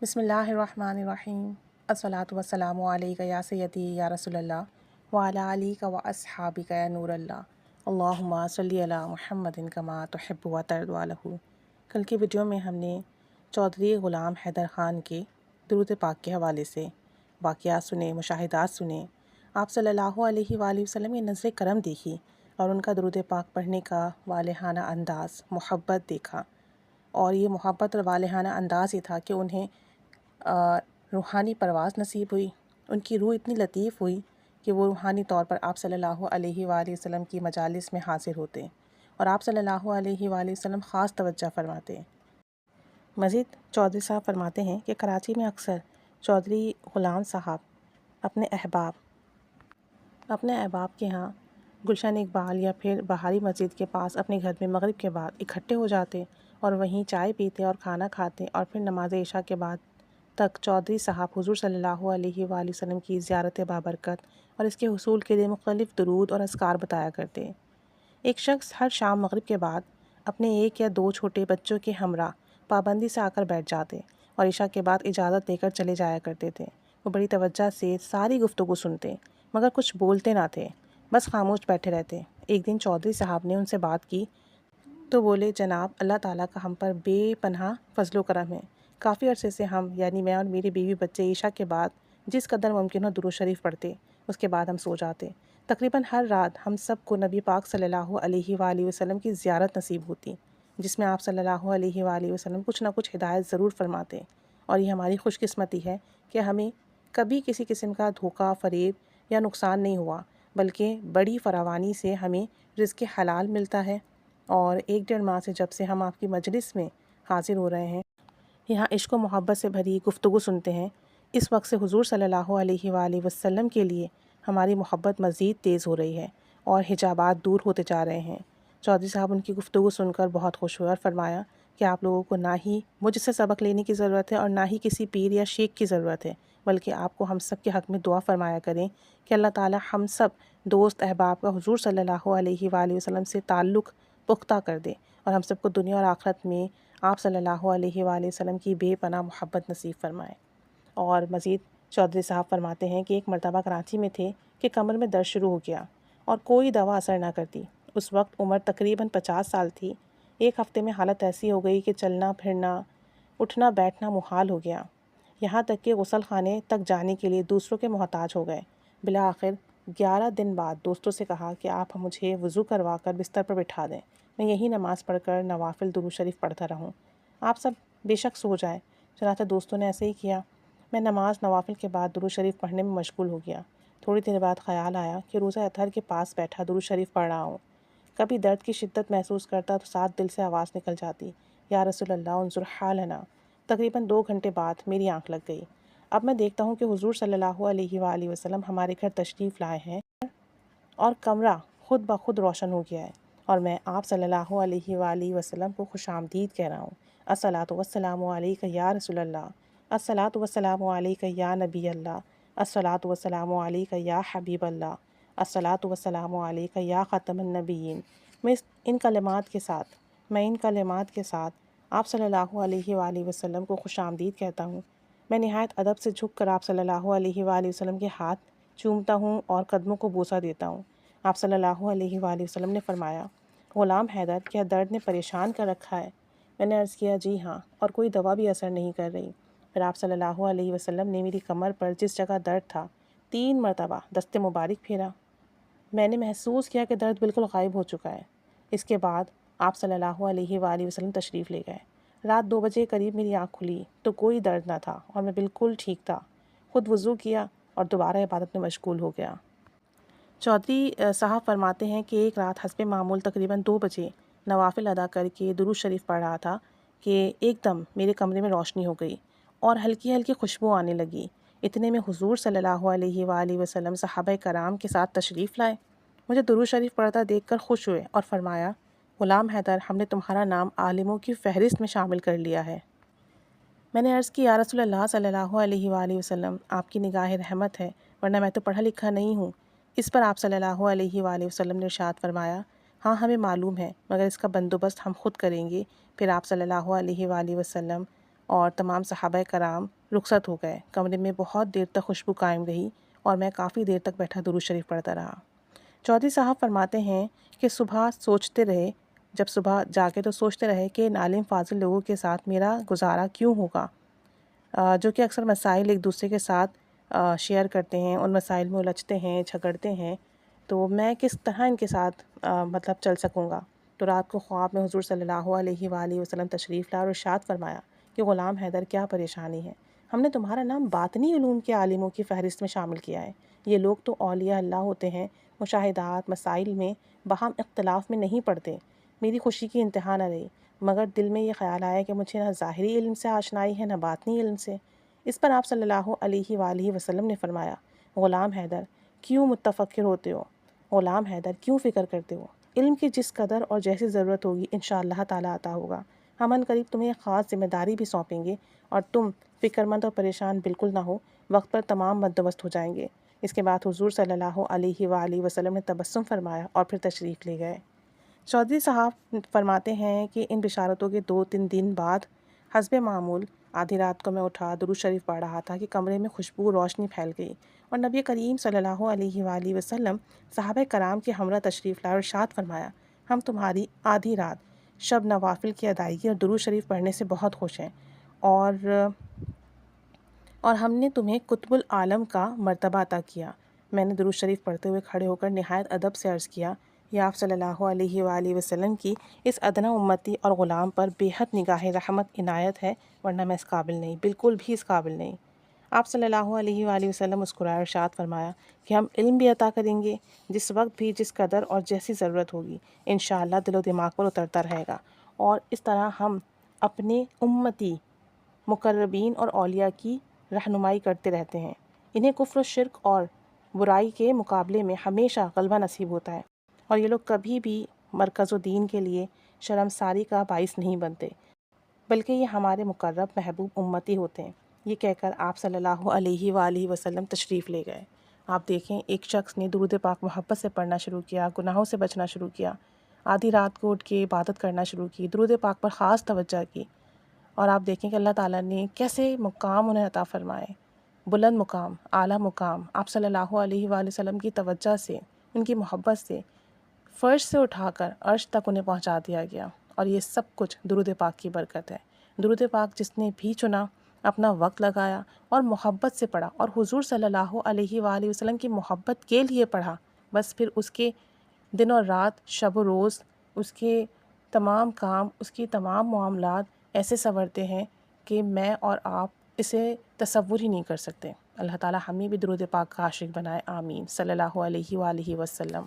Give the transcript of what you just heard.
بسم اللہ الرحمن الرحیم۔ الصلاۃ والسلام علیک یا سیدی یا رسول اللہ وعلی آلک و اصحابک یا نور اللہ، اللہم صلی علی محمد کما تحب و ترضی عنہ۔ کل کی ویڈیو میں ہم نے چودھری غلام حیدر خان کے درود پاک کے حوالے سے واقعات سنے، مشاہدات سنے، آپ صلی اللہ علیہ وآلہ وسلم کی نظر کرم دیکھی اور ان کا درود پاک پڑھنے کا والہانہ انداز، محبت دیکھا۔ اور یہ محبت اور والہانہ انداز یہ تھا کہ انہیں روحانی پرواز نصیب ہوئی، ان کی روح اتنی لطیف ہوئی کہ وہ روحانی طور پر آپ صلی اللہ علیہ وآلہ وسلم کی مجالس میں حاضر ہوتے اور آپ صلی اللہ علیہ وآلہ وسلم خاص توجہ فرماتے۔ مزید چودھری صاحب فرماتے ہیں کہ کراچی میں اکثر چودھری غلام صاحب اپنے احباب کے ہاں گلشن اقبال یا پھر بہاری مسجد کے پاس اپنے گھر میں مغرب کے بعد اکٹھے ہو جاتے اور وہیں چائے پیتے اور کھانا کھاتے، اور پھر نماز عشاء کے بعد تک چودھری صاحب حضور صلی اللہ علیہ وآلہ وسلم کی زیارت بابرکت اور اس کے حصول کے لیے مختلف درود اور اذکار بتایا کرتے۔ ایک شخص ہر شام مغرب کے بعد اپنے ایک یا دو چھوٹے بچوں کے ہمراہ پابندی سے آ کر بیٹھ جاتے اور عشاء کے بعد اجازت لے کر چلے جایا کرتے تھے۔ وہ بڑی توجہ سے ساری گفتگو سنتے مگر کچھ بولتے نہ تھے، بس خاموش بیٹھے رہتے۔ ایک دن چودھری صاحب نے ان سے بات کی تو بولے، جناب، اللہ تعالیٰ کا ہم پر بے پناہ فضل و کرم ہے۔ کافی عرصے سے ہم یعنی میں اور میری بیوی بچے عشاء کے بعد جس قدر ممکن ہو درود شریف پڑھتے، اس کے بعد ہم سو جاتے۔ تقریباً ہر رات ہم سب کو نبی پاک صلی اللہ علیہ وآلہ وسلم کی زیارت نصیب ہوتی، جس میں آپ صلی اللہ علیہ وآلہ وسلم کچھ نہ کچھ ہدایت ضرور فرماتے، اور یہ ہماری خوش قسمتی ہے کہ ہمیں کبھی کسی قسم کا دھوکہ، فریب یا نقصان نہیں ہوا، بلکہ بڑی فراوانی سے ہمیں رزق حلال ملتا ہے۔ اور 1 ڈیڑھ ماہ سے جب سے ہم آپ کی مجلس میں حاضر ہو رہے ہیں، یہاں عشق و محبت سے بھری گفتگو سنتے ہیں، اس وقت سے حضور صلی اللہ علیہ وآلہ وسلم کے لیے ہماری محبت مزید تیز ہو رہی ہے اور حجابات دور ہوتے جا رہے ہیں۔ چودھری صاحب ان کی گفتگو سن کر بہت خوش ہوئے اور فرمایا کہ آپ لوگوں کو نہ ہی مجھ سے سبق لینے کی ضرورت ہے اور نہ ہی کسی پیر یا شیخ کی ضرورت ہے، بلکہ آپ کو ہم سب کے حق میں دعا فرمایا کریں کہ اللہ تعالی ہم سب دوست احباب کا حضور صلی اللہ علیہ وآلہ وسلم سے تعلق پختہ کر دے اور ہم سب کو دنیا اور آخرت میں آپ صلی اللہ علیہ وآلہ وسلم کی بے پناہ محبت نصیب فرمائے۔ اور مزید چودھری صاحب فرماتے ہیں کہ ایک مرتبہ کراچی میں تھے کہ کمر میں درد شروع ہو گیا اور کوئی دوا اثر نہ کرتی۔ اس وقت عمر تقریباً 50 سال تھی۔ ایک ہفتے میں حالت ایسی ہو گئی کہ چلنا پھرنا، اٹھنا بیٹھنا محال ہو گیا، یہاں تک کہ غسل خانے تک جانے کے لیے دوسروں کے محتاج ہو گئے۔ بالآخر 11 دن بعد دوستوں سے کہا کہ آپ مجھے وضو کروا کر بستر پر بٹھا دیں، میں یہی نماز پڑھ کر نوافل درود شریف پڑھتا رہوں، آپ سب بے شک سو جائیں۔ چنانچہ دوستوں نے ایسے ہی کیا۔ میں نماز نوافل کے بعد درود شریف پڑھنے میں مشغول ہو گیا۔ تھوڑی دیر بعد خیال آیا کہ روزہ اطہر کے پاس بیٹھا درود شریف پڑھ رہا ہوں۔ کبھی درد کی شدت محسوس کرتا تو ساتھ دل سے آواز نکل جاتی، یا رسول اللہ انظر حالنا۔ تقریباً 2 گھنٹے بعد میری آنکھ لگ گئی۔ اب میں دیکھتا ہوں کہ حضور صلی اللہ علیہ وآلہ وسلم ہمارے گھر تشریف لائے ہیں اور کمرہ خود بخود روشن ہو گیا ہے، اور میں آپ صلی اللہ علیہ وآلہ وسلم کو خوش آمدید کہہ رہا ہوں۔ الصلاۃ والسلام علیک یا رسول اللہ، الصلاۃ والسلام علیک یا نبی اللہ، الصلاۃ والسلام علیک یا حبیب اللہ، الصلاۃ والسلام علیک یا خاتم النبیین۔ میں ان کلمات کے ساتھ آپ صلی اللہ علیہ وآلہ وسلم کو خوش آمدید کہتا ہوں۔ میں نہایت ادب سے جھک کر آپ صلی اللہ علیہ وآلہ وسلم کے ہاتھ چومتا ہوں اور قدموں کو بوسہ دیتا ہوں۔ آپ صلی اللہ علیہ وآلہ وسلم نے فرمایا، غلام حیدر، کیا درد نے پریشان کر رکھا ہے؟ میں نے عرض کیا، جی ہاں، اور کوئی دوا بھی اثر نہیں کر رہی۔ پھر آپ صلی اللہ علیہ وسلم نے میری کمر پر جس جگہ درد تھا 3 مرتبہ دست مبارک پھیرا۔ میں نے محسوس کیا کہ درد بالکل غائب ہو چکا ہے۔ اس کے بعد آپ صلی اللہ علیہ وآلہ وسلم تشریف لے گئے۔ رات 2 بجے قریب میری آنکھ کھلی تو کوئی درد نہ تھا اور میں بالکل ٹھیک تھا۔ خود وضو کیا اور دوبارہ عبادت میں مشغول ہو گیا۔ چودھری صاحب فرماتے ہیں کہ ایک رات حسب معمول تقریباً 2 بجے نوافل ادا کر کے درود شریف پڑھ رہا تھا کہ ایک دم میرے کمرے میں روشنی ہو گئی اور ہلکی ہلکی خوشبو آنے لگی۔ اتنے میں حضور صلی اللہ علیہ وآلہ وسلم صحابہ کرام کے ساتھ تشریف لائے۔ مجھے درود شریف پڑھتا دیکھ کر خوش ہوئے اور فرمایا، غلام حیدر، ہم نے تمہارا نام عالموں کی فہرست میں شامل کر لیا ہے۔ میں نے عرض کی، یا رسول اللہ صلی اللہ علیہ وآلہ وسلم، آپ کی نگاہ رحمت ہے، ورنہ میں تو پڑھا لکھا نہیں ہوں۔ اس پر آپ صلی اللہ علیہ وآلہ وسلم نے ارشاد فرمایا، ہاں ہمیں معلوم ہے، مگر اس کا بندوبست ہم خود کریں گے۔ پھر آپ صلی اللہ علیہ وآلہ وسلم اور تمام صحابہ کرام رخصت ہو گئے۔ کمرے میں بہت دیر تک خوشبو قائم رہی اور میں کافی دیر تک بیٹھا درود شریف پڑھتا رہا۔ چودھری صاحب فرماتے ہیں کہ جب صبح جاگے تو سوچتے رہے کہ ان عالم فاضل لوگوں کے ساتھ میرا گزارا کیوں ہوگا، جو کہ اکثر مسائل ایک دوسرے کے ساتھ شیئر کرتے ہیں، ان مسائل میں الجھتے ہیں، جھگڑتے ہیں، تو میں کس طرح ان کے ساتھ مطلب چل سکوں گا۔ تو رات کو خواب میں حضور صلی اللہ علیہ وآلہ وسلم تشریف لائے اور ارشاد فرمایا کہ غلام حیدر کیا پریشانی ہے، ہم نے تمہارا نام باطنی علوم کے عالموں کی فہرست میں شامل کیا ہے۔ یہ لوگ تو اولیاء اللہ ہوتے ہیں، مشاہدات مسائل میں باہم اختلاف میں نہیں پڑتے۔ میری خوشی کی انتہا نہ رہی، مگر دل میں یہ خیال آیا کہ مجھے نہ ظاہری علم سے آشنائی ہے نہ باطنی علم سے۔ اس پر آپ صلی اللہ علیہ وآلہ وسلم نے فرمایا، غلام حیدر کیوں متفکر ہوتے ہو، غلام حیدر کیوں فکر کرتے ہو، علم کی جس قدر اور جیسی ضرورت ہوگی انشاءاللہ تعالیٰ عطا ہوگا۔ ہم ان قریب تمہیں ایک خاص ذمہ داری بھی سونپیں گے اور تم فکر مند اور پریشان بالکل نہ ہو، وقت پر تمام بندوبست ہو جائیں گے۔ اس کے بعد حضور صلی اللہ علیہ وآلہ وسلم نے تبسم فرمایا اور پھر تشریف لے گئے۔ چودھری صاحب فرماتے ہیں کہ ان بشارتوں کے 2-3 دن بعد حسب معمول آدھی رات کو میں اٹھا درود شریف پڑھ رہا تھا کہ کمرے میں خوشبو روشنی پھیل گئی اور نبی کریم صلی اللہ علیہ وآلہ وسلم صحابہ کرام کے ہمراہ تشریف لائے اور ارشاد فرمایا، ہم تمہاری آدھی رات شب نوافل کی ادائیگی اور درود شریف پڑھنے سے بہت خوش ہیں، اور ہم نے تمہیں قطب العالم کا مرتبہ عطا کیا۔ میں نے درود شریف پڑھتے ہوئے کھڑے ہو کر نہایت ادب سے عرض کیا، یہ آپ صلی اللہ علیہ وآلہ وسلم کی اس ادنا امتی اور غلام پر بے حد نگاہ رحمت عنایت ہے، ورنہ میں اس قابل نہیں، بالکل بھی اس قابل نہیں۔ آپ صلی اللہ علیہ وآلہ وسلم مسکرائے اور ارشاد فرمایا کہ ہم علم بھی عطا کریں گے، جس وقت بھی جس قدر اور جیسی ضرورت ہوگی انشاءاللہ دل و دماغ پر اترتا رہے گا، اور اس طرح ہم اپنے امتی مقربین اور اولیاء کی رہنمائی کرتے رہتے ہیں۔ انہیں کفر و شرک اور برائی کے مقابلے میں ہمیشہ غلبہ نصیب ہوتا ہے، اور یہ لوگ کبھی بھی مرکز و دین کے لیے شرمساری کا باعث نہیں بنتے، بلکہ یہ ہمارے مقرب محبوب امتی ہوتے ہیں۔ یہ کہہ کر آپ صلی اللہ علیہ وآلہ وسلم تشریف لے گئے۔ آپ دیکھیں ایک شخص نے درود پاک محبت سے پڑھنا شروع کیا، گناہوں سے بچنا شروع کیا، آدھی رات کو اٹھ کے عبادت کرنا شروع کی، درود پاک پر خاص توجہ کی، اور آپ دیکھیں کہ اللہ تعالیٰ نے کیسے مقام انہیں عطا فرمائے، بلند مقام، اعلیٰ مقام۔ آپ صلی اللہ علیہ وآلہ وسلم کی توجہ سے، ان کی محبت سے فرش سے اٹھا کر عرش تک انہیں پہنچا دیا گیا، اور یہ سب کچھ درود پاک کی برکت ہے۔ درود پاک جس نے بھی چنا، اپنا وقت لگایا اور محبت سے پڑھا، اور حضور صلی اللہ علیہ وآلہ وسلم کی محبت کے لیے پڑھا، بس پھر اس کے دن اور رات، شب و روز، اس کے تمام کام، اس کی تمام معاملات ایسے سنورتے ہیں کہ میں اور آپ اسے تصور ہی نہیں کر سکتے۔ اللہ تعالیٰ ہمیں بھی درود پاک کا عاشق بنائے، آمین، صلی اللہ علیہ وآلہ وسلم۔